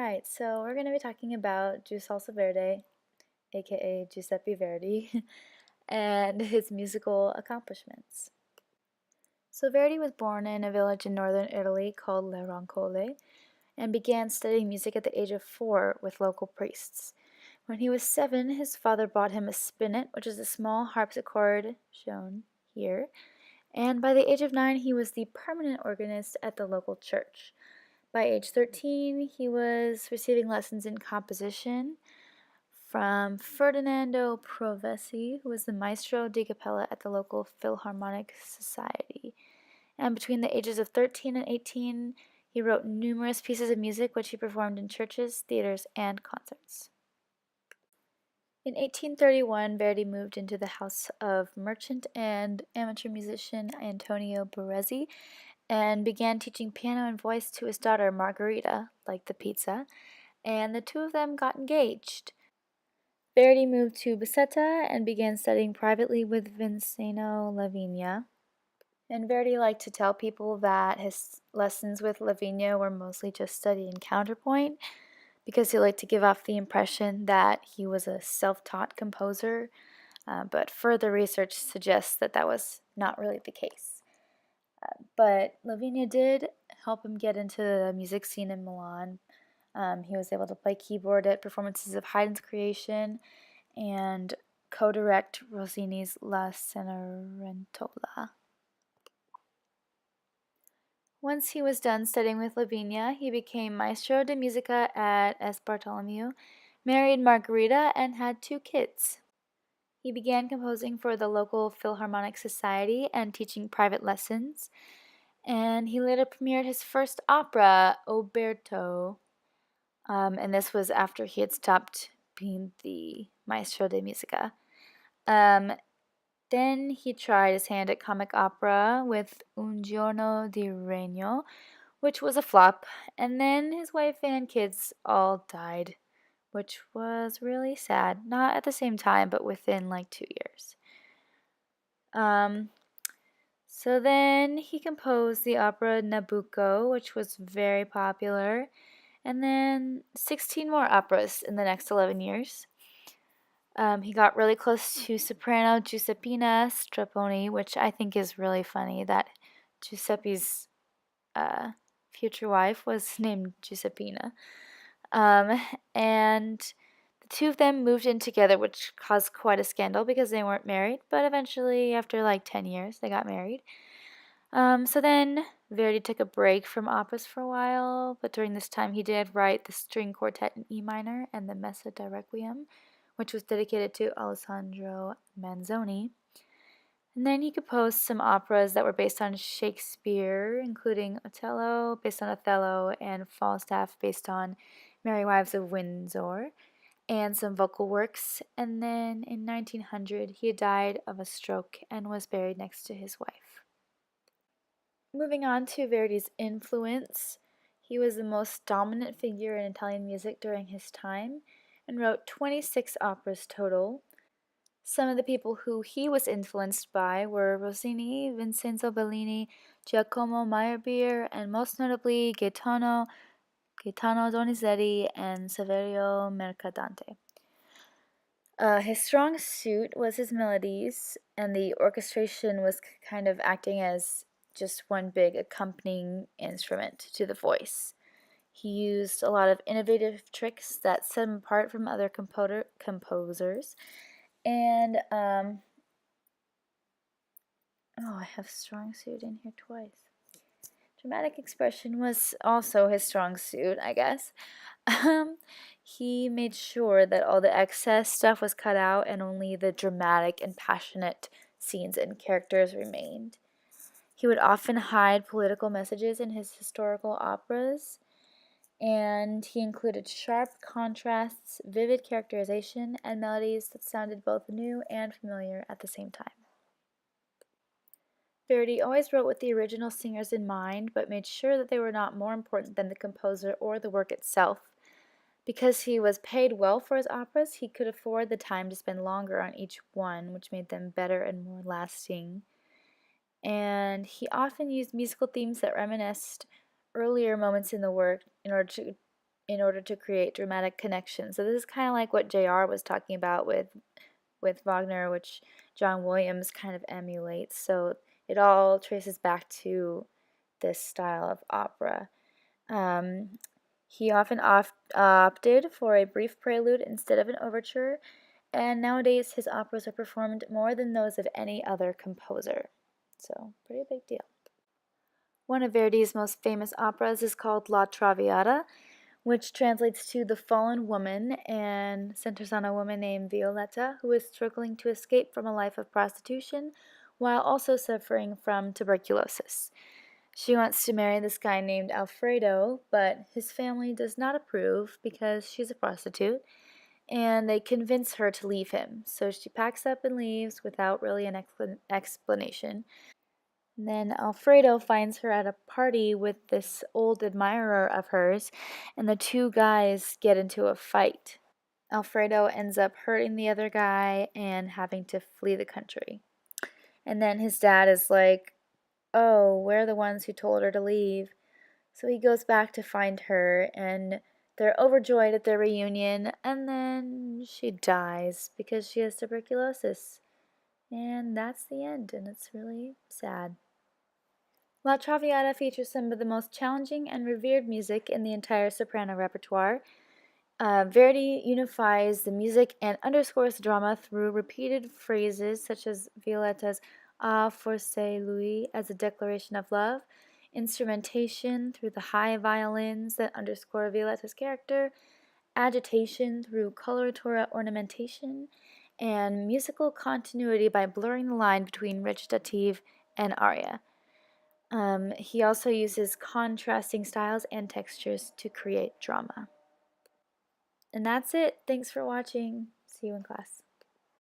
Alright, so we're going to be talking about Giuseppe Verdi, aka Giuseppe Verdi, and his musical accomplishments. So Verdi was born in a village in northern Italy called Le Roncole and began studying music at the age of 4 with local priests. When he was 7, his father bought him a spinet, which is a small harpsichord shown here, and by the age of 9 he was the permanent organist at the local church. By age 13, he was receiving lessons in composition from Ferdinando Provesi, who was the maestro di cappella at the local Philharmonic Society. And between the ages of 13 and 18, he wrote numerous pieces of music which he performed in churches, theaters, and concerts. In 1831, Verdi moved into the house of merchant and amateur musician Antonio Barezzi and began teaching piano and voice to his daughter Margherita, like the pizza, and the two of them got engaged. Verdi moved to Busetta and began studying privately with Vincenzo Lavinia. And Verdi liked to tell people that his lessons with Lavinia were mostly just study and counterpoint because he liked to give off the impression that he was a self-taught composer, but further research suggests that that was not really the case. But Lavinia did help him get into the music scene in Milan. He was able to play keyboard at performances of Haydn's Creation and co-direct Rossini's La Cenerentola. Once he was done studying with Lavinia, he became Maestro di Musica at S. Bartolomeo, married Margherita, and had 2 kids. He began composing for the local Philharmonic Society and teaching private lessons, and he later premiered his first opera, Oberto, and this was after he had stopped being the Maestro di Musica. Then he tried his hand at comic opera with Un giorno di regno, which was a flop, and then his wife and kids all died, which was really sad. Not at the same time, but within like 2 years. So then he composed the opera Nabucco, which was very popular, and then 16 more operas in the next 11 years. He got really close to soprano Giuseppina Strepponi, which I think is really funny that Giuseppe's future wife was named Giuseppina. And the two of them moved in together, which caused quite a scandal because they weren't married, but eventually, after like 10 years, they got married. So then Verdi took a break from operas for a while, but during this time he did write the string quartet in E minor and the Messa da Requiem, which was dedicated to Alessandro Manzoni. And then he composed some operas that were based on Shakespeare, including Otello, based on Othello, and Falstaff, based on Merry Wives of Windsor, and some vocal works. And then in 1900, he died of a stroke and was buried next to his wife. Moving on to Verdi's influence, he was the most dominant figure in Italian music during his time and wrote 26 operas total. Some of the people who he was influenced by were Rossini, Vincenzo Bellini, Giacomo Meyerbeer, and most notably Gaetano Donizetti and Saverio Mercadante. His strong suit was his melodies, and the orchestration was kind of acting as just one big accompanying instrument to the voice. He used a lot of innovative tricks that set him apart from other composers. And, I have strong suit in here twice. Dramatic expression was also his strong suit, I guess. He made sure that all the excess stuff was cut out and only the dramatic and passionate scenes and characters remained. He would often hide political messages in his historical operas, and he included sharp contrasts, vivid characterization, and melodies that sounded both new and familiar at the same time. Verdi always wrote with the original singers in mind, but made sure that they were not more important than the composer or the work itself. Because he was paid well for his operas, he could afford the time to spend longer on each one, which made them better and more lasting. And he often used musical themes that reminisced earlier moments in the work in order to in order to create dramatic connections. So this is kind of like what J.R. was talking about with Wagner, which John Williams kind of emulates. So it all traces back to this style of opera. Um, he often opted for a brief prelude instead of an overture, and nowadays his operas are performed more than those of any other composer. So, pretty big deal. One of Verdi's most famous operas is called La Traviata, which translates to The Fallen Woman and centers on a woman named Violetta who is struggling to escape from a life of prostitution while also suffering from tuberculosis. She wants to marry this guy named Alfredo, but his family does not approve because she's a prostitute, and they convince her to leave him. So she packs up and leaves without really an explanation. And then Alfredo finds her at a party with this old admirer of hers, and the two guys get into a fight. Alfredo ends up hurting the other guy and having to flee the country. And then his dad is like, "Oh, we're the ones who told her to leave." So he goes back to find her, and they're overjoyed at their reunion, and then she dies because she has tuberculosis. And that's the end, and it's really sad. La Traviata features some of the most challenging and revered music in the entire soprano repertoire. Verdi unifies the music and underscores the drama through repeated phrases such as Violetta's "Ah, forse lui" as a declaration of love, instrumentation through the high violins that underscore Violetta's character, agitation through coloratura ornamentation, and musical continuity by blurring the line between recitative and aria. He also uses contrasting styles and textures to create drama. And that's it. Thanks for watching. See you in class.